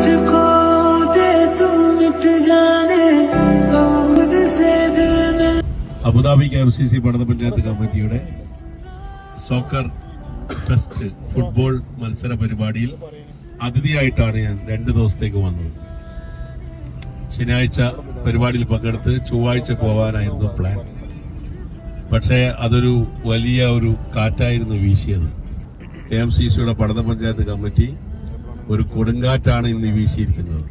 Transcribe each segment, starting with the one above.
मुझको दे तुम मिट जाने हम खुद से दिल में. അബുദാബി KMCC പഠന പഞ്ചായത്ത് കമ്മിറ്റിയുടെ സോക്കർ ഫെസ്റ്റ് ഫുട്ബോൾ മത്സര പരിപാടിയിൽ അതിഥിയായിട്ടാണ് ഞാൻ 2 ദിവസത്തേക്ക് വന്നത്. ശനിയാഴ്ച പരിപാടിയിൽ പങ്കെടുത്ത് ചൊവ്വാഴ്ച പോവാനായിരുന്നു പ്ലാൻ. പക്ഷേ അതൊരു വലിയ ഒരു കാറ്റായിരുന്നു വീശിയത്. KMCCയുടെ പഠന പഞ്ചായത്ത് കമ്മിറ്റി ഒരു കൊടുങ്കാറ്റാണ് ഇന്ന് വീശിയിരിക്കുന്നത്.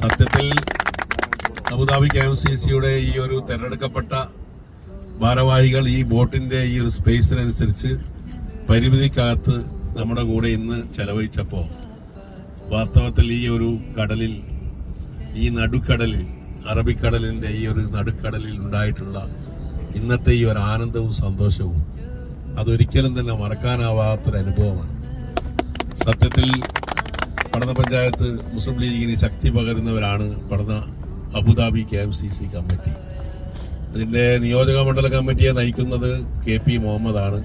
സത്യത്തിൽ അബുദാബി KMCCയുടെ ഈ ഒരു തെരഞ്ഞെടുക്കപ്പെട്ട ഭാരവാഹികൾ ഈ ബോട്ടിന്റെ ഈ ഒരു സ്പേസിനനുസരിച്ച് പരിമിതിക്കകത്ത് നമ്മുടെ കൂടെ ഇന്ന് ചെലവഴിച്ചപ്പോൾ വാസ്തവത്തിൽ ഈ ഒരു കടലിൽ, ഈ നടുക്കടലിൽ, അറബിക്കടലിന്റെ ഈ ഒരു നടുക്കടലിൽ ഉണ്ടായിട്ടുള്ള ഇന്നത്തെ ഈ ഒരു ആനന്ദവും സന്തോഷവും അതൊരിക്കലും തന്നെ മറക്കാനാവാത്തൊരു അനുഭവമാണ്. സത്യത്തിൽ പഠന പഞ്ചായത്ത് മുസ്ലിം ലീഗിന് ശക്തി പകരുന്നവരാണ് പഠന അബുദാബി KMCC കമ്മിറ്റി. അതിന്റെ നിയോജക മണ്ഡല കമ്മിറ്റിയെ നയിക്കുന്നത് KP മുഹമ്മദാണ്.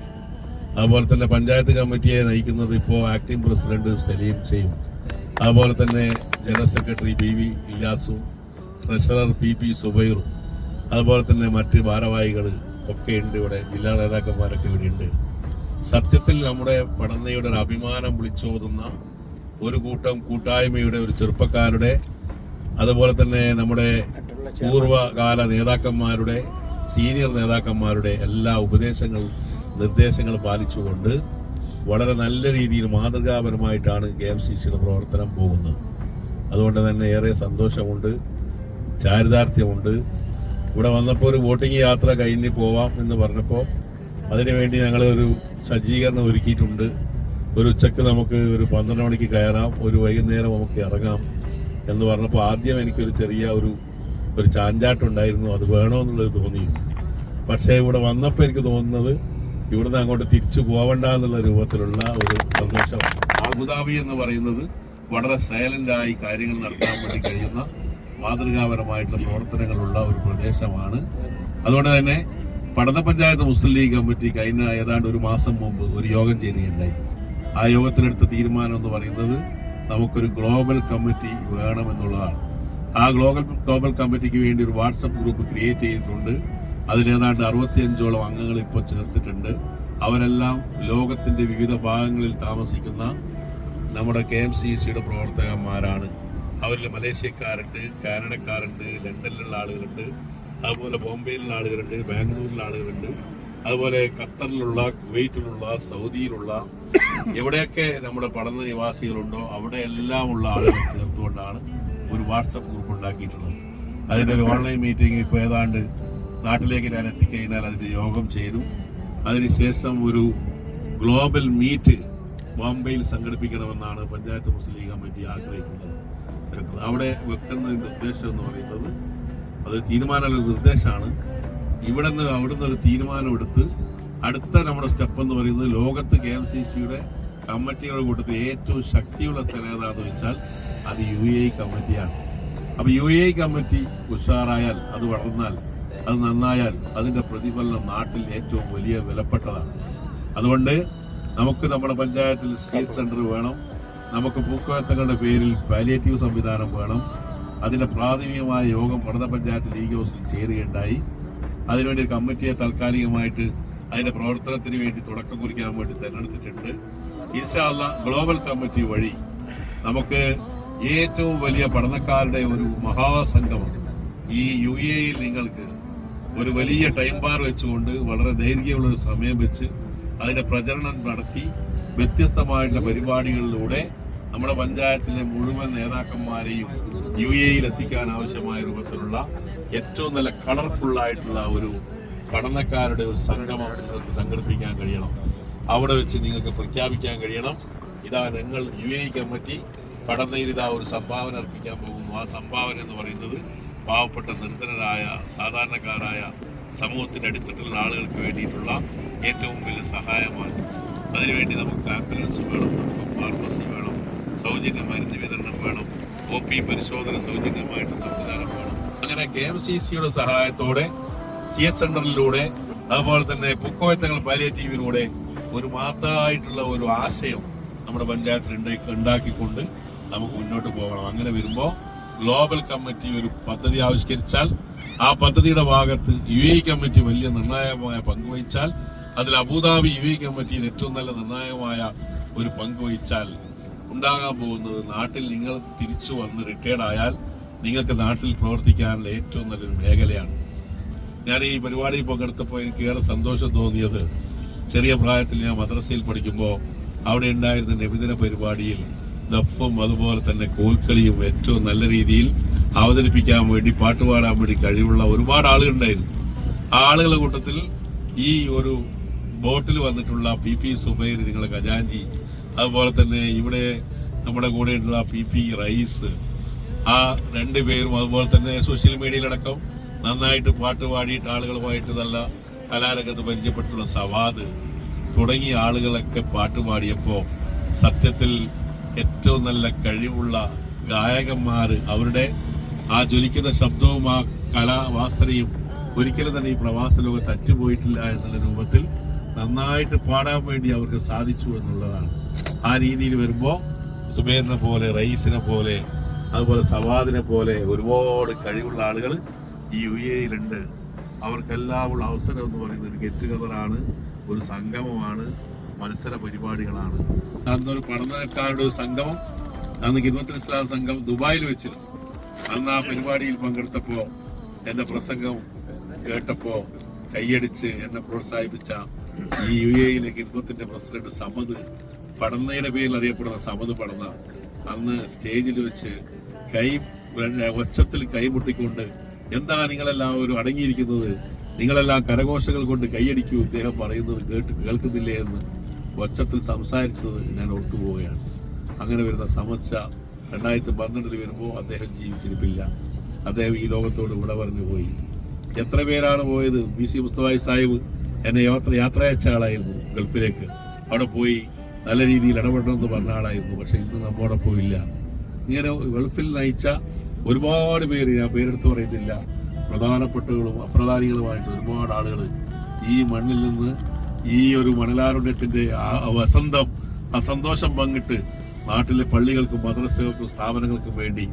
അതുപോലെ തന്നെ പഞ്ചായത്ത് കമ്മിറ്റിയെ നയിക്കുന്നത് ഇപ്പോൾ ആക്ടിംഗ് പ്രസിഡന്റ് സലീം ചെയ്യും. അതുപോലെ തന്നെ ജനറൽ സെക്രട്ടറി BV ഇല്ലാസും ട്രഷറർ PP സുബൈറും അതുപോലെ തന്നെ മറ്റ് ഭാരവാഹികൾ ഒക്കെ ഉണ്ട്. ഇവിടെ ജില്ലാ നേതാക്കന്മാരൊക്കെ ഇവിടെ ഉണ്ട്. സത്യത്തിൽ നമ്മുടെ പഠനയുടെ ഒരു അഭിമാനം വിളിച്ചോതുന്ന ഒരു കൂട്ടം കൂട്ടായ്മയുടെ, ഒരു ചെറുപ്പക്കാരുടെ, അതുപോലെ തന്നെ നമ്മുടെ പൂർവ്വകാല നേതാക്കന്മാരുടെ, സീനിയർ നേതാക്കന്മാരുടെ എല്ലാ നിർദ്ദേശങ്ങൾ പാലിച്ചുകൊണ്ട് വളരെ നല്ല രീതിയിൽ മാതൃകാപരമായിട്ടാണ് KMCCയുടെ പ്രവർത്തനം പോകുന്നത്. അതുകൊണ്ട് തന്നെ ഏറെ സന്തോഷമുണ്ട്, ചാരിതാർത്ഥ്യമുണ്ട്. ഇവിടെ വന്നപ്പോൾ ഒരു വോട്ടിംഗ് യാത്ര കഴിഞ്ഞ് പോവാം എന്ന് പറഞ്ഞപ്പോൾ അതിനുവേണ്ടി ഞങ്ങൾ ഒരു സജ്ജീകരണം ഒരുക്കിയിട്ടുണ്ട്. ഒരു ഉച്ചക്ക് നമുക്ക് ഒരു 12 മണിക്ക് കയറാം, ഒരു വൈകുന്നേരം നമുക്ക് ഇറങ്ങാം എന്ന് പറഞ്ഞപ്പോൾ ആദ്യം എനിക്കൊരു ചെറിയ ഒരു ചാഞ്ചാട്ടുണ്ടായിരുന്നു, അത് വേണമെന്നുള്ളത് തോന്നിയിരുന്നു. പക്ഷേ ഇവിടെ വന്നപ്പോൾ എനിക്ക് തോന്നുന്നത് ഇവിടുന്ന് അങ്ങോട്ട് തിരിച്ചു പോവണ്ട എന്നുള്ള രൂപത്തിലുള്ള ഒരു സന്തോഷമാണ്. അബുദാബി എന്ന് പറയുന്നത് വളരെ സൈലന്റായി കാര്യങ്ങൾ നടത്താൻ വേണ്ടി കഴിയുന്ന മാതൃകാപരമായിട്ടുള്ള പ്രവർത്തനങ്ങളുള്ള ഒരു പ്രദേശമാണ്. അതുകൊണ്ട് തന്നെ പഠന പഞ്ചായത്ത് മുസ്ലിം ലീഗ് കമ്മിറ്റി കഴിഞ്ഞ ഏതാണ്ട് ഒരു മാസം മുമ്പ് ഒരു യോഗം ചെയ്യുകയുണ്ടായി. ആ യോഗത്തിലെടുത്ത തീരുമാനം എന്ന് പറയുന്നത് നമുക്കൊരു ഗ്ലോബൽ കമ്മിറ്റി വേണമെന്നുള്ളതാണ്. ആ ഗ്ലോബൽ കമ്മിറ്റിക്ക് വേണ്ടി ഒരു വാട്സപ്പ് ഗ്രൂപ്പ് ക്രിയേറ്റ് ചെയ്തിട്ടുണ്ട്. അതിലേതാണ്ട് 65ഓളം അംഗങ്ങൾ ഇപ്പോൾ ചേർത്തിട്ടുണ്ട്. അവരെല്ലാം ലോകത്തിന്റെ വിവിധ ഭാഗങ്ങളിൽ താമസിക്കുന്ന നമ്മുടെ KMCCയുടെ പ്രവർത്തകന്മാരാണ്. അവരിൽ മലേഷ്യക്കാരുണ്ട്, കാനഡക്കാരുണ്ട്, ലണ്ടനിലുള്ള ആളുകളുണ്ട്, അതുപോലെ ബോംബെയിലുള്ള ആളുകളുണ്ട്, ബാംഗ്ലൂരിലുള്ള ആളുകളുണ്ട്, അതുപോലെ ഖത്തറിലുള്ള, കുവൈറ്റിലുള്ള, സൗദിയിലുള്ള, എവിടെയൊക്കെ നമ്മുടെ പഠന നിവാസികളുണ്ടോ അവിടെ എല്ലാം ഉള്ള ആളുകൾ ചേർത്തുകൊണ്ടാണ് ഒരു വാട്സപ്പ് ഗ്രൂപ്പ് ഉണ്ടാക്കിയിട്ടുള്ളത്. അതിന്റെ ഒരു ഓൺലൈൻ മീറ്റിംഗ് ഇപ്പോൾ ഏതാണ്ട് നാട്ടിലേക്ക് ഞാൻ എത്തിക്കഴിഞ്ഞാൽ അതിന്റെ യോഗം ചെയ്തു. അതിനുശേഷം ഒരു ഗ്ലോബൽ മീറ്റ് ബോംബെയിൽ സംഘടിപ്പിക്കണമെന്നാണ് പഞ്ചായത്ത് മുസ്ലിം ലീഗ് കമ്മിറ്റി ആഗ്രഹിക്കുന്നത്. അവിടെ വെക്കുന്ന നിർദ്ദേശം എന്ന് പറയുന്നത് അതൊരു തീരുമാനമുള്ള നിർദ്ദേശമാണ്. അവിടുന്ന് ഒരു തീരുമാനമെടുത്ത് അടുത്ത നമ്മുടെ സ്റ്റെപ്പ് എന്ന് പറയുന്നത് ലോകത്ത് KMCCയുടെ കമ്മിറ്റിയുടെ കൂട്ടത്തിൽ ഏറ്റവും ശക്തിയുള്ള സ്ഥലം ഏതാണെന്ന് വെച്ചാൽ അത് UAE കമ്മിറ്റിയാണ്. അപ്പൊ UAE കമ്മിറ്റി ഉഷാറായാൽ, അത് വളർന്നാൽ, അത് നന്നായാൽ അതിന്റെ പ്രതിഫലനം നാട്ടിൽ ഏറ്റവും വലിയ വിലപ്പെട്ടതാണ്. അതുകൊണ്ട് നമുക്ക് നമ്മുടെ പഞ്ചായത്തിൽ സ്ട്രീറ്റ് സെന്റർ വേണം, നമുക്ക് പൂക്കോട്ടങ്ങളുടെ പേരിൽ പാലിയേറ്റീവ് സംവിധാനം വേണം. അതിന്റെ പ്രാഥമികമായ യോഗം പഠന പഞ്ചായത്ത് ലീഗ് ഹൗസിൽ ചേരുകയുണ്ടായി. അതിനുവേണ്ടി കമ്മിറ്റിയെ താൽക്കാലികമായിട്ട് അതിന്റെ പ്രവർത്തനത്തിന് വേണ്ടി തുടക്കം കുറിക്കാൻ വേണ്ടി തെരഞ്ഞെടുത്തിട്ടുണ്ട്. ഇൻഷാ അല്ലാഹ് ഗ്ലോബൽ കമ്മിറ്റി വഴി നമുക്ക് ഏറ്റവും വലിയ പഠനക്കാരുടെ ഒരു മഹാസംഗമം ഈ UAEയിൽ നിങ്ങൾക്ക് ഒരു വലിയ ടൈം ബാർ വെച്ചുകൊണ്ട് വളരെ ദൈർഘ്യമുള്ളൊരു സമയം വെച്ച് അതിന്റെ പ്രചരണം നടത്തി വ്യത്യസ്തമായിട്ടുള്ള പരിപാടികളിലൂടെ നമ്മുടെ പഞ്ചായത്തിലെ മുഴുവൻ നേതാക്കന്മാരെയും UAEയിൽ എത്തിക്കാൻ ആവശ്യമായ രൂപത്തിലുള്ള ഏറ്റവും നല്ല കളർഫുൾ ആയിട്ടുള്ള ഒരു പഠനക്കാരുടെ ഒരു സംഗമം നിങ്ങൾക്ക് സംഘടിപ്പിക്കാൻ കഴിയണം. അവിടെ വെച്ച് നിങ്ങൾക്ക് പ്രഖ്യാപിക്കാൻ കഴിയണം, ഇതാ ഞങ്ങൾ UAE കമ്മിറ്റി പഠനയിൽ ഇതാ ഒരു സംഭാവന അർപ്പിക്കാൻ പോകുന്നു. ആ സംഭാവന എന്ന് പറയുന്നത് പാവപ്പെട്ട നിർധനരായ സാധാരണക്കാരായ സമൂഹത്തിന്റെ അടിത്തട്ടിലുള്ള ആളുകൾക്ക് വേണ്ടിയിട്ടുള്ള ഏറ്റവും വലിയ സഹായമാണ്. അതിനുവേണ്ടി നമുക്ക് ആംബുലൻസ് വേണം, നമുക്ക് ഫാർമസി വേണം, സൗജന്യ മരുന്ന് വിതരണം വേണം, OP പരിശോധന സൗജന്യമായിട്ട് സംവിധാനം വേണം. അങ്ങനെ KMCCയുടെ സഹായത്തോടെ CH സെന്ററിലൂടെ അതുപോലെ തന്നെ പൂക്കോയത്തങ്ങൾ പാലിയേറ്റീവിലൂടെ ഒരു മാത്രമായിട്ടുള്ള ഒരു ആശയം നമ്മുടെ പഞ്ചായത്തിൽ ഉണ്ടാക്കിക്കൊണ്ട് നമുക്ക് മുന്നോട്ട് പോകണം. അങ്ങനെ വരുമ്പോൾ ഗ്ലോബൽ കമ്മിറ്റി ഒരു പദ്ധതി ആവിഷ്കരിച്ചാൽ ആ പദ്ധതിയുടെ ഭാഗത്ത് UAE കമ്മിറ്റി വലിയ നിർണായകമായ പങ്കുവഹിച്ചാൽ, അതിൽ അബുദാബി UAE കമ്മിറ്റിയിൽ ഏറ്റവും നല്ല നിർണായകമായ ഒരു പങ്കുവഹിച്ചാൽ ഉണ്ടാകാൻ പോകുന്നത്, നാട്ടിൽ നിങ്ങൾ തിരിച്ചു വന്ന് റിട്ടയർഡ് ആയാൽ നിങ്ങൾക്ക് നാട്ടിൽ പ്രവർത്തിക്കാനുള്ള ഏറ്റവും നല്ലൊരു മേഖലയാണ്. ഞാൻ ഈ പരിപാടിയിൽ പങ്കെടുത്തപ്പോൾ എനിക്ക് ഏറെ സന്തോഷം തോന്നിയത്, ചെറിയ പ്രായത്തിൽ ഞാൻ മദ്രസയിൽ പഠിക്കുമ്പോൾ അവിടെ ഉണ്ടായിരുന്ന നബിദിന പരിപാടിയിൽ ദഫും അതുപോലെ തന്നെ കോൽക്കളിയും ഏറ്റവും നല്ല രീതിയിൽ അവതരിപ്പിക്കാൻ വേണ്ടി, പാട്ടുപാടാൻ വേണ്ടി കഴിവുള്ള ഒരുപാട് ആളുകളുണ്ടായിരുന്നു. ആ ആളുകളുടെ കൂട്ടത്തിൽ ഈ ഒരു ബോട്ടിൽ വന്നിട്ടുള്ള PP സുബൈർ, നിങ്ങളെ ഖജാൻജി, അതുപോലെ തന്നെ ഇവിടെ നമ്മുടെ കൂടെയുള്ള PP റയീസ്, ആ രണ്ടുപേരും, അതുപോലെ തന്നെ സോഷ്യൽ മീഡിയയിലടക്കം നന്നായിട്ട് പാട്ട് പാടിയിട്ട് ആളുകളുമായിട്ട് നല്ല കലാരംഗത്ത് പരിചയപ്പെട്ടുള്ള സവാദ് തുടങ്ങിയ ആളുകളൊക്കെ പാട്ട് പാടിയപ്പോൾ സത്യത്തിൽ ഏറ്റവും നല്ല കഴിവുള്ള ഗായകന്മാർ അവരുടെ ആ ജ്വലിക്കുന്ന ശബ്ദവും ആ കലാവാസനയും ഒരിക്കലും തന്നെ ഈ പ്രവാസ ലോകത്ത് അറ്റുപോയിട്ടില്ല എന്നുള്ള രൂപത്തിൽ നന്നായിട്ട് പാടാൻ വേണ്ടി അവർക്ക് സാധിച്ചു എന്നുള്ളതാണ്. ആ രീതിയിൽ വരുമ്പോൾ സുബൈറിനെ പോലെ, റയീസിനെ പോലെ, അതുപോലെ സവാദിനെ പോലെ ഒരുപാട് കഴിവുള്ള ആളുകൾ ഈ UAE-യിലുണ്ട്. അവർക്കെല്ലാം ഉള്ള അവസരം എന്ന് പറയുന്നത് ഒരു ഗെറ്റ് ടുഗദറാണ്, ഒരു സംഗമമാണ്, മത്സര പരിപാടികളാണ്. അന്നൊരു പഠനക്കാരുടെ ഒരു സംഗമം, അന്ന് ഖിദ്മത്തുൽ ഇസ്ലാം സംഘം ദുബായിൽ വെച്ചിരുന്നു. അന്ന് ആ പരിപാടിയിൽ പങ്കെടുത്തപ്പോൾ എന്റെ പ്രസംഗം കേട്ടപ്പോൾ കൈയടിച്ച് എന്നെ പ്രോത്സാഹിപ്പിച്ച ഈ UAE-യിലെ ഖിദ്മത്തിന്റെ പ്രസിഡന്റ് സമദ്, പഠനയുടെ പേരിൽ അറിയപ്പെടുന്ന സമദ് പഠന, അന്ന് സ്റ്റേജിൽ വെച്ച് ഒച്ചത്തിൽ കൈമുട്ടിക്കൊണ്ട്, എന്താ നിങ്ങളെല്ലാം ഒരു അടങ്ങിയിരിക്കുന്നത്, നിങ്ങളെല്ലാം കരഘോഷങ്ങൾ കൊണ്ട് കൈയടിക്കൂ, ഇദ്ദേഹം പറയുന്നത് കേൾക്കുന്നില്ലേ എന്ന് ഒച്ചത്തിൽ സംസാരിച്ചത് ഞാൻ ഓർത്തുപോവുകയാണ്. അങ്ങനെ വരുന്ന സമസ്യ 2012 വരുമ്പോൾ അദ്ദേഹം ജീവിച്ചിരിപ്പില്ല. അദ്ദേഹം ഈ ലോകത്തോട് വിട പറഞ്ഞു പോയി. എത്ര പേരാണ് പോയത്? BC മുസ്തഫായി സാഹിബ് എന്നെ യാത്രയച്ച ആളായിരുന്നു ഗൾഫിലേക്ക്. അവിടെ പോയി നല്ല രീതിയിൽ ഇടപെടണമെന്ന് പറഞ്ഞ ആളായിരുന്നു. പക്ഷെ ഇന്ന് നമ്മോടൊപ്പം ഇല്ല. ഇങ്ങനെ ഗൾഫിൽ നയിച്ച ഒരുപാട് പേര്, ഞാൻ പേരെടുത്ത് പറയുന്നില്ല, പ്രധാനപ്പെട്ടവരും അപ്രധാനികളുമായിട്ട് ഒരുപാട് ആളുകൾ ഈ മണ്ണിൽ നിന്ന് ഈ ഒരു മണലാരുണ്യത്തിന്റെ ആ സന്തോഷം പങ്കിട്ട് നാട്ടിലെ പള്ളികൾക്കും മദ്രസകൾക്കും സ്ഥാപനങ്ങൾക്കും വേണ്ടി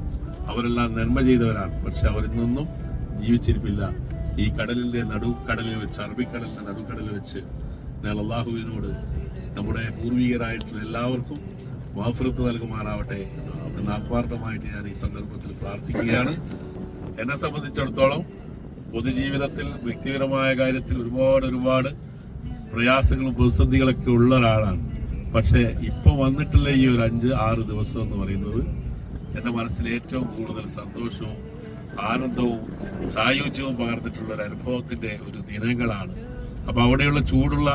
അവരെല്ലാം നന്മ ചെയ്തവരാണ്. പക്ഷെ അവരിന്നൊന്നും ജീവിച്ചിരിപ്പില്ല. ഈ കടലിന്റെ നടുക്കടലിൽ വെച്ച്, അറബിക്കടലിന്റെ നടുക്കടലിൽ വെച്ച് ഞാൻ അള്ളാഹുവിനോട് നമ്മുടെ പൂർവികരായിട്ടുള്ള എല്ലാവർക്കും മഗ്ഫിറത്ത് നൽകുമാറാവട്ടെ എന്ന് ആത്മാർത്ഥമായിട്ട് ഞാൻ ഈ സന്ദർഭത്തിൽ പ്രാർത്ഥിക്കുകയാണ്. എന്നെ സംബന്ധിച്ചിടത്തോളം പൊതുജീവിതത്തിൽ വ്യക്തിപരമായ കാര്യത്തിൽ ഒരുപാട് പ്രയാസങ്ങളും പ്രതിസന്ധികളൊക്കെ ഉള്ള ഒരാളാണ്. പക്ഷെ ഇപ്പൊ വന്നിട്ടുള്ള ഈ ഒരു 5-6 ദിവസം എന്ന് പറയുന്നത് എന്റെ മനസ്സിൽ ഏറ്റവും കൂടുതൽ സന്തോഷവും ആനന്ദവും സായുജ്യവും പകർന്നിട്ടുള്ള ഒരു അനുഭവത്തിന്റെ ഒരു ദിനങ്ങളാണ്. അപ്പൊ അവിടെയുള്ള ചൂടുള്ള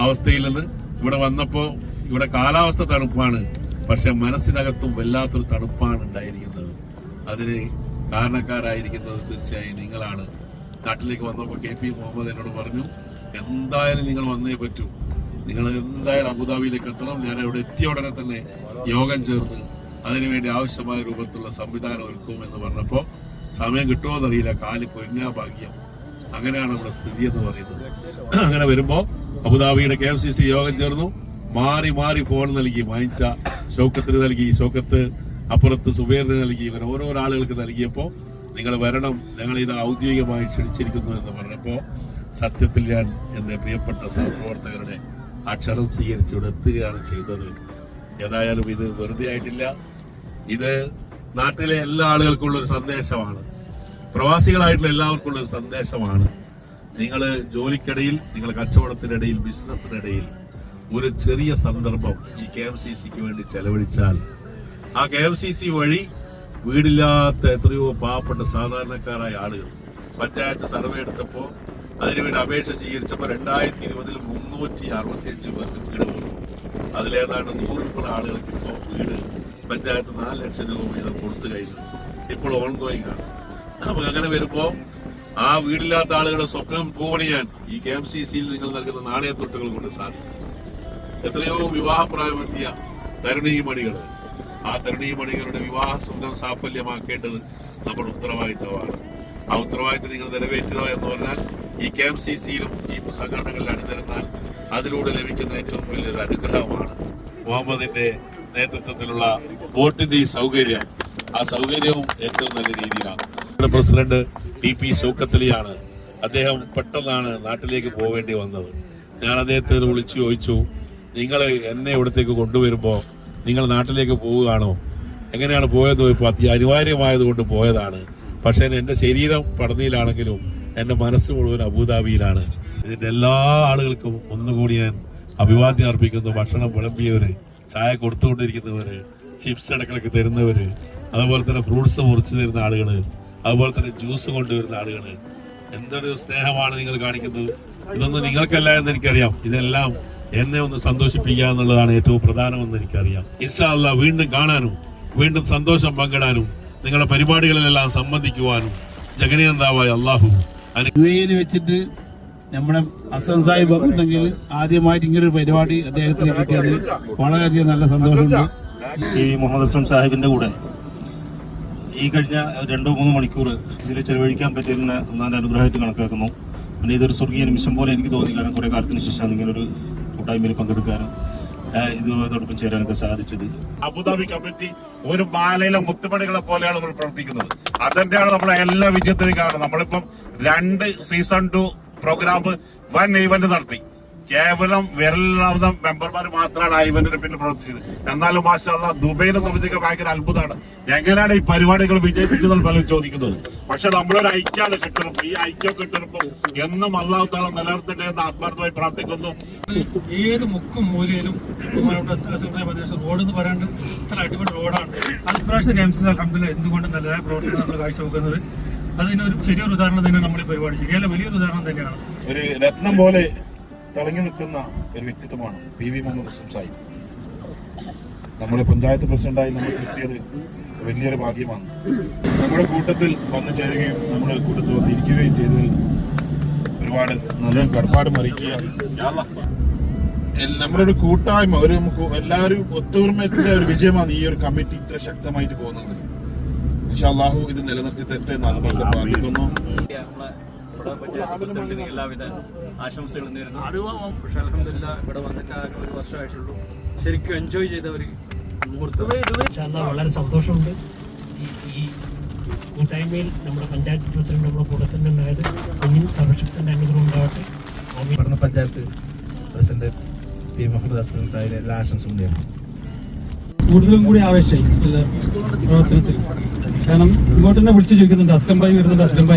അവസ്ഥയിൽ നിന്ന് ഇവിടെ വന്നപ്പോ, ഇവിടെ കാലാവസ്ഥ തണുപ്പാണ്, പക്ഷെ മനസ്സിനകത്തും വല്ലാത്തൊരു തണുപ്പാണ് ഉണ്ടായിരിക്കുന്നത്. അതിന് കാരണക്കാരായിരിക്കുന്നത് തീർച്ചയായും നിങ്ങളാണ്. നാട്ടിലേക്ക് വന്നപ്പോൾ KP മുഹമ്മദ് എന്നോട് പറഞ്ഞു, എന്തായാലും നിങ്ങൾ വന്നേ പറ്റൂ, നിങ്ങൾ എന്തായാലും അബുദാബിയിലേക്ക് എത്തണം. ഞാൻ അവിടെ എത്തിയ ഉടനെ തന്നെ യോഗം ചേർന്ന് അതിനുവേണ്ടി ആവശ്യമായ രൂപത്തിലുള്ള സംവിധാനം ഒരുക്കുമെന്ന് പറഞ്ഞപ്പോൾ സമയം കിട്ടുമോ എന്നറിയില്ല, കാല് കൊഞ്ഞാ ഭാഗ്യം. അങ്ങനെയാണ് നമ്മുടെ സ്ഥിതി എന്ന് പറയുന്നത്. അങ്ങനെ വരുമ്പോ അബുദാബിയുടെ KMCC യോഗം ചേർന്നു. മാറി ഫോൺ നൽകി, വാങ്ങിച്ച ഷൗക്കത്തിന് നൽകി, ഷൗക്കത്ത് അപ്പുറത്ത് സുബൈറിന് നൽകി, ഇവർ ഓരോ ആളുകൾക്ക് നൽകിയപ്പോൾ നിങ്ങൾ വരണം, ഞങ്ങൾ ഇത് ഔദ്യോഗികമായി ക്ഷണിച്ചിരിക്കുന്നു എന്ന് പറഞ്ഞപ്പോൾ സത്യത്തിൽ ഞാൻ എന്റെ പ്രിയപ്പെട്ട സഹപ്രവർത്തകരുടെ അക്ഷരം സ്വീകരിച്ച് ഇവിടെ എത്തുകയാണ് ചെയ്തത്. ഏതായാലും ഇത് വെറുതെ ആയിട്ടില്ല. ഇത് നാട്ടിലെ എല്ലാ ആളുകൾക്കുള്ള ഒരു സന്ദേശമാണ്, പ്രവാസികളായിട്ടുള്ള എല്ലാവർക്കുള്ള ഒരു സന്ദേശമാണ്. നിങ്ങൾ ജോലിക്കിടയിൽ, നിങ്ങൾ കച്ചവടത്തിനിടയിൽ, ബിസിനസ്സിനിടയിൽ ഒരു ചെറിയ സന്ദർഭം ഈ KMCCക്ക് വേണ്ടി ചെലവഴിച്ചാൽ, ആ KMCC വഴി വീടില്ലാത്ത എത്രയോ പാവപ്പെട്ട സാധാരണക്കാരായ ആളുകൾ പഞ്ചായത്ത് സർവേ എടുത്തപ്പോൾ അതിനുവേണ്ടി അപേക്ഷ സ്വീകരിച്ചപ്പോൾ 2020 365 പേർക്ക് വീട് വന്നു. അതിലേതാണ്ട് 100 ആളുകൾക്ക് ഇപ്പോൾ വീട് പഞ്ചായത്ത് 4 ലക്ഷം രൂപ വീതം കൊടുത്തു കഴിഞ്ഞു. ഇപ്പോൾ ഓൺഗോയിങ് ആണ്. അപ്പൊ അങ്ങനെ വരുമ്പോ ആ വീടില്ലാത്ത ആളുകളുടെ സ്വപ്നം പൂവണിയാൻ ഈ KMCCയിൽ നിങ്ങൾ നൽകുന്ന നാണയത്തൊട്ടുകൾ കൊണ്ട് സാധിക്കും. എത്രയോ വിവാഹപ്രായമെത്തിയ തരുണീമണികൾ, ആ തരുണീമണികളുടെ വിവാഹ സ്വപ്നം സാഫല്യമാക്കേണ്ടത് നമ്മുടെ ഉത്തരവാദിത്തമാണ്. ആ ഉത്തരവാദിത്തം നിങ്ങൾ നിറവേറ്റുക എന്ന് പറഞ്ഞാൽ ഈ KMCCയിലും ഈ സംഘടനകളിൽ അണിനിരന്നാൽ അതിലൂടെ ലഭിക്കുന്ന ഏറ്റവും വലിയൊരു അനുഗ്രഹമാണ്. മുഹമ്മദിന്റെ നേതൃത്വത്തിലുള്ള വോട്ടിന്റെ ഈ സൗകര്യം, ആ സൗകര്യവും ഏറ്റവും നല്ല രീതിയിലാണ്. President TP ഷൗക്കത്തലിയാണ്. അദ്ദേഹം പെട്ടെന്നാണ് നാട്ടിലേക്ക് പോവേണ്ടി വന്നത്. ഞാൻ അദ്ദേഹത്തെ വിളിച്ചു ചോദിച്ചു, നിങ്ങൾ എന്നെ ഇവിടത്തേക്ക് കൊണ്ടുവരുമ്പോൾ നിങ്ങൾ നാട്ടിലേക്ക് പോവുകയാണോ, എങ്ങനെയാണ് പോയത്? ഇപ്പോൾ അനിവാര്യമായതുകൊണ്ട് പോയതാണ്. പക്ഷേ എൻ്റെ ശരീരം പടനിയിലാണെങ്കിലും എൻ്റെ മനസ്സ് മുഴുവൻ അബുദാബിയിലാണ്. ഇതിൻ്റെ എല്ലാ ആളുകൾക്കും ഒന്നുകൂടി ഞാൻ അഭിവാദ്യം അർപ്പിക്കുന്നു. ഭക്ഷണം വിളമ്പിയവര്, ചായ കൊടുത്തുകൊണ്ടിരിക്കുന്നവര്, ചിപ്സ് ഇടക്കിടക്ക് തരുന്നവര്, അതുപോലെ തന്നെ ഫ്രൂട്ട്സ് മുറിച്ച് തരുന്ന ആളുകൾ, അതുപോലെ തന്നെ ജ്യൂസ് കൊണ്ടുവരുന്ന ആളുകൾ, എന്തൊരു സ്നേഹമാണ് നിങ്ങൾ കാണിക്കുന്നത്. ഇതൊന്നും നിങ്ങൾക്കല്ല എന്ന് എനിക്കറിയാം. ഇതെല്ലാം എന്നെ ഒന്ന് സന്തോഷിപ്പിക്കുക എന്നുള്ളതാണ് ഏറ്റവും പ്രധാനമെന്ന് എനിക്കറിയാം. ഇൻഷാ അല്ലാഹ് വീണ്ടും കാണാനും വീണ്ടും സന്തോഷം പങ്കിടാനും നിങ്ങളുടെ പരിപാടികളിലെല്ലാം സംബന്ധിക്കുവാനും ജഗനീയന്താവായ അള്ളാഹു UAE വെച്ചിട്ട് നമ്മുടെ ഹസൻ സാഹിബ് പറഞ്ഞിട്ടുണ്ടെങ്കിൽ ആദ്യമായിട്ട് ഇങ്ങനൊരു പരിപാടി അദ്ദേഹത്തിന് കിട്ടിയത് വളരെയധികം നല്ല സന്തോഷമുണ്ട്. ഈ മുഹമ്മദ് അസ്ലം സാഹിബിന്റെ കൂടെ ഈ കഴിഞ്ഞ 2-3 മണിക്കൂർ ഇതിൽ ചെലവഴിക്കാൻ പറ്റിയതിന് ഒന്നാന്റെ അനുഗ്രഹമായിട്ട് കണക്കാക്കുന്നു. പിന്നെ ഇതൊരു സ്വർഗീയ നിമിഷം പോലെ എനിക്ക് തോന്നി. കാരണം കുറെ കാലത്തിന് ശേഷം ഇങ്ങനൊരു കൂട്ടായ്മയിൽ പങ്കെടുക്കാനും ഇതോടൊപ്പം ചേരാനൊക്കെ സാധിച്ചത്. അബുദാബി കമ്മിറ്റി ഒരു മാലയിലെ മുത്തുമണികളെ പോലെയാണ് നമ്മൾ പ്രവർത്തിക്കുന്നത്. അതന്നെയാണ് നമ്മുടെ എല്ലാ വിജയത്തിനും കാരണം. നമ്മളിപ്പം 2 സീസൺ 2 പ്രോഗ്രാം വൻ ഈവന്റ് നടത്തി. കേവലം വിരലിലാവുന്ന മെമ്പർമാർ മാത്രമാണ് ആ ഇവന്റിന് പിന്നെ പ്രവർത്തിച്ചത്. എന്നാലും മാഷാ അല്ലാഹ് ദുബൈനെ സംബന്ധിച്ച് ഭയങ്കര അത്ഭുതമാണ്. എങ്ങനെയാണ് ഈ പരിപാടികൾ വിജയിപ്പിച്ചതെന്ന് പലരും ചോദിക്കുന്നത്. പക്ഷെ നമ്മളൊരു ഐക്യാണ് കിട്ടുന്നത്. ഈ ഐക്യം കിട്ടുമ്പോൾ എന്നും അല്ലാഹു തആല നിലനിർത്തട്ടെ എന്ന് ആത്മാർത്ഥമായി പ്രാർത്ഥിക്കുന്നു. ഏത് മുക്കും മൂലയിലും റോഡ് എന്ന് പറയാണ്ട് ഇത്ര അടിപൊളി റോഡാണ്. അത് ഇപ്രാവശ്യം ഗെയിംസ് അൽഹംദുലില്ലാഹ് എന്തുകൊണ്ടും നല്ലതായ പ്രവർത്തനം നമ്മൾ കാഴ്ചവെക്കുന്നത്. അതിനൊരു ചെറിയൊരു ഉദാഹരണം തന്നെ നമ്മൾ ഈ പരിപാടി, ശരിയല്ല വലിയൊരു ഉദാഹരണം തന്നെയാണ്. ഒരു രത്നം പോലെ തിളങ്ങി നിൽക്കുന്ന ഒരു വ്യക്തിത്വമാണ് PV മുഹമ്മദ് അസ്ലം സാഹിബ്. നമ്മുടെ പഞ്ചായത്ത് പ്രസിഡന്റായി നമുക്ക് കിട്ടിയത് വലിയൊരു ഭാഗ്യമാണ്. നമ്മുടെ കൂട്ടത്തിൽ വന്നു ചേരുകയും നമ്മുടെ കൂട്ടത്തിൽ വന്നിരിക്കുകയും ചെയ്തതിൽ ഒരുപാട് നല്ല കടപ്പാടും അറിയിക്കുക. നമ്മുടെ ഒരു കൂട്ടായ്മ, ഒരു നമുക്ക് എല്ലാവരും ഒത്തൊരുമയുടെ ഒരു വിജയമാണ് ഈ ഒരു കമ്മിറ്റി ഇത്ര ശക്തമായിട്ട് പോകുന്നത്. ഇൻഷാ അല്ലാഹു ഇത് നിലനിർത്തി തരട്ടെ എന്നാണ് പ്രാർത്ഥിക്കുന്നു. എല്ലാവിധ ആശംസകളും നേരുന്നു. പക്ഷെ അൽഹംദുലില്ലാഹ് ഇവിടെ വന്നിട്ട് ആകെ 1 വർഷമായിട്ടുള്ളൂ. ശരിക്കും എൻജോയ് ചെയ്ത ഒരു മുഹൂർത്തം. വളരെ സന്തോഷമുണ്ട്. ഈ കൂട്ടായ്മയിൽ നമ്മുടെ പഞ്ചായത്ത് പ്രസിഡന്റ് നമ്മുടെ കൂടെ തന്നെ ഉണ്ടായത്. ഇനിയും സംരക്ഷണത്തിന്റെ അനുഗ്രഹം ഉണ്ടാവട്ടെ. പഠന പഞ്ചായത്ത് പ്രസിഡന്റ് PV മുഹമ്മദ് അസ്ലം സാഹിബിന് എല്ലാ ആശംസകളും നേരുന്നു. കൂടുതലും കൂടി ആവേശമായി പ്രവർത്തനത്തിൽ. കാരണം ഇങ്ങോട്ട് തന്നെ വിളിച്ചു ചോദിക്കുന്നുണ്ട്, അസ്ലം ഭായി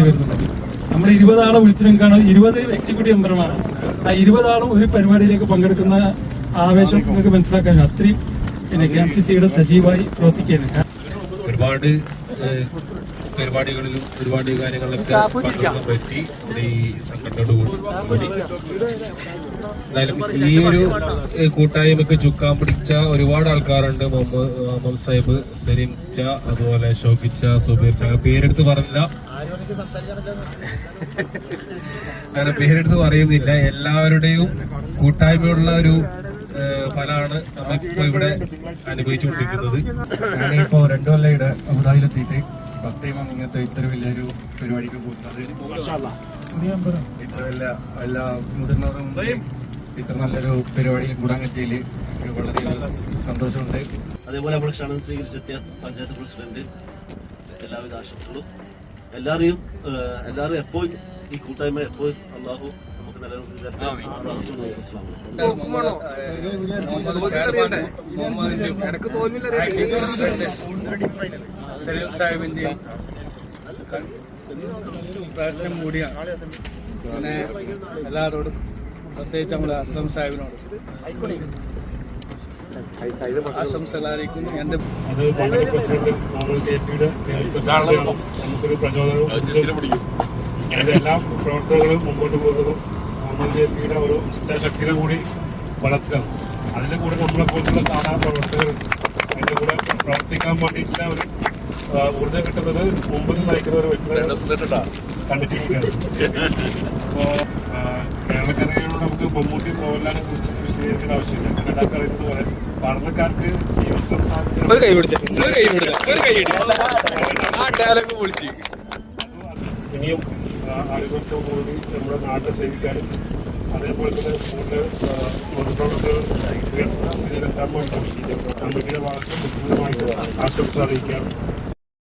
വരുന്നുണ്ട്. നമ്മുടെ 20 ആളെ വിളിച്ചിട്ടാണ്, 20 എക്സിക്യൂട്ടീവ് മെമ്പർമാരാണ്. ആ 20 ആളും ഒരു പരിപാടിയിലേക്ക് പങ്കെടുക്കുന്ന ആവേശം നിങ്ങൾക്ക് മനസ്സിലാക്കാൻ അത്രയും KMCCയുടെ സജീവമായി പ്രവർത്തിക്കുകയാണ്. ഒരുപാട് പരിപാടികളിലും ഒരുപാട് കാര്യങ്ങളിലൊക്കെ പങ്കെടുക്കാൻ പറ്റി ഈ സംഘടനയോടുകൂടി. എന്തായാലും ഈ ഒരു കൂട്ടായ്മക്ക് ചുക്കാൻ പിടിച്ച ഒരുപാട് ആൾക്കാരുണ്ട്. മുഹമ്മദ് സാഹിബ്, സലീം ച, അതുപോലെ ഷോക്കിച്ച, സുബീർ ച, പേരെടുത്ത് പറഞ്ഞില്ല, അങ്ങനെ പേരെടുത്ത് പറയുന്നില്ല. എല്ലാവരുടെയും കൂട്ടായ്മയുള്ള ഒരു ഫലമാണ് നമ്മളിപ്പോ ഇവിടെ അനുഭവിച്ചുകൊണ്ടിരിക്കുന്നത്. ഞാനിപ്പോ 2 കൊല്ലയുടെ അബുദാബിയിലെത്തിയിട്ട് ഫസ്റ്റ് ടൈമാണ് ഇങ്ങനത്തെ ഇത്ര വലിയൊരു പരിപാടിക്ക് പോകുന്നത്. ഇത്ര വലിയ എല്ലാ മുതിർന്നവരും ഇത്ര നല്ലൊരു പരിപാടിയിൽ കൂടാൻ പറ്റിയതിൽ വളരെയധികം സന്തോഷമുണ്ട്. അതേപോലെ നമ്മൾ ക്ഷണം സ്വീകരിച്ചെത്തിയ പഞ്ചായത്ത് പ്രസിഡന്റ് എല്ലാവിധ ആശംസകളും. എല്ലാവരും എപ്പോഴും ഈ കൂട്ടായ്മ എപ്പോഴും അല്ലാഹു നമുക്ക് നിലനിർത്തി സലീം സാഹിബിന്റെയും പ്രാർത്ഥന കൂടിയാണ്. പിന്നെ എല്ലാവരോടും പ്രത്യേകിച്ച് നമ്മുടെ അസ്ലം സാഹിബിനോട് ആശംസകൾ അറിയിക്കുന്നു. എന്റെ പ്രസിഡന്റ് നമുക്കൊരു പ്രചോദനവും എല്ലാ പ്രവർത്തനങ്ങളും മുമ്പോട്ട് പോകുന്നതും മുഹമ്മദ് JPയുടെ ഒരു ഇച്ഛാശക്തിയുടെ കൂടി വളർത്തണം. അതിൻ്റെ കൂടെ നമ്മളെ പോലുള്ള സാധാരണ പ്രവർത്തകർ അതിൻ്റെ കൂടെ പ്രവർത്തിക്കാൻ വേണ്ടിയിട്ടുള്ള ഒരു ഊർജ്ജം കിട്ടുന്നത് മുമ്പിൽ നയിക്കുന്ന ഒരു വ്യക്തി കണ്ടിട്ടിരിക്കുകയാണ്. അപ്പോൾ കേരളക്കരയോട് നമുക്ക് മമ്മൂട്ടി മോഹൻലാലിനെ കുറിച്ച് വിശദീകരിക്കേണ്ട ആവശ്യമില്ല. എല്ലാവർക്കും അറിയുന്നത് പോലെ പഠനക്കാർക്ക് ഈ വസ്ത്രം ഇനിയും ആളുകൾക്ക് കൂടി നമ്മുടെ നാട്ടിൽ സേവിക്കാനും അതേപോലെ തന്നെ സ്കൂളിലെ പൊതുപ്രവർത്തകർ ഇതിലെത്താൻ വേണ്ടി കമ്മിറ്റിയുടെ ഭാഗത്ത് മുഖ്യമായിട്ട് ആശംസ അറിയിക്കുകയാണ്.